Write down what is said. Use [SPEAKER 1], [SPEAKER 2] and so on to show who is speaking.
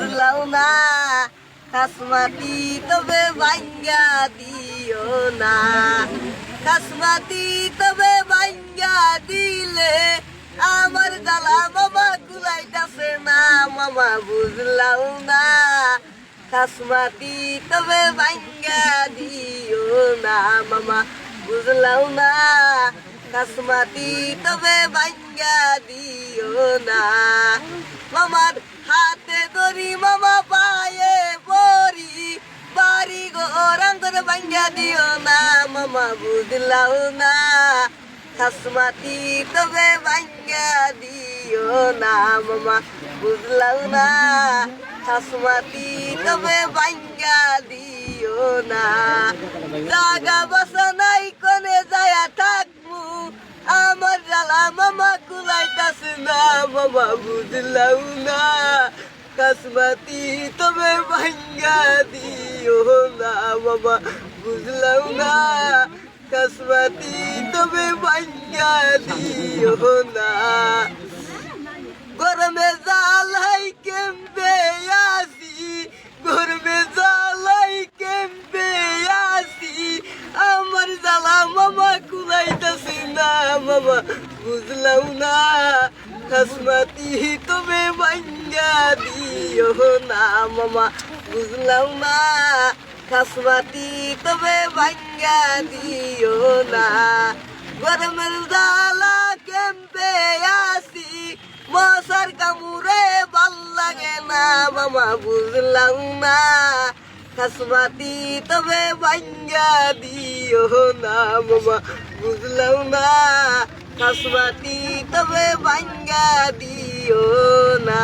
[SPEAKER 1] বুঝলাও না কাসমাতি তবে ভাঙ্গা দিও না কাসমাতি তবে ভাঙ্গা দিলে আমার জ্বালা মামা কুলাইতাছে না মামা বুঝলাও না কাসমাতি তবে ভাঙ্গা দিও না মামা বুঝলাও না কাসমাতি তবে ভাঙ্গা দিও না মামার হাতে ধরি মামা পায়ে পরি বাড়ি ঘর আন্তর ভাঙ্গা দিও না মামা বুঝলাও না কাসমাতি তবে ভাঙ্গা দিও না মামা বুঝলাও না কাসমাতি তবে ভাঙ্গা দিও না জাগা বসা নাই কোনে যায়া থাকবো আমার জ্বালা মামা কুলাইতাছে না মামা বুঝলাও না কাসমাতি তবে ভাঙ্গা দিও না মামা বুঝলাও না কাসমাতি তবে ভাঙ্গা দিও না গরমে জালাই কেমবে আসি গরমে জালাই কেমবে আসি আমার জ্বালা মামা কুলাইতাছে না মামা বুঝলাও না কাসমাতি তবে ভাঙ্গা দিও না মামা বুঝলাও না কাসমাতি তবে ভাঙ্গা দিও না গরমের জ্বালা কেমবে আসি মশার কামড়ে ভাল লাগে না মামা বুঝলাম না কাসমাতি তবে ভাঙ্গা দিও না মামা বুঝলাম না কাসমাতি তবে ভাঙ্গা দিও না।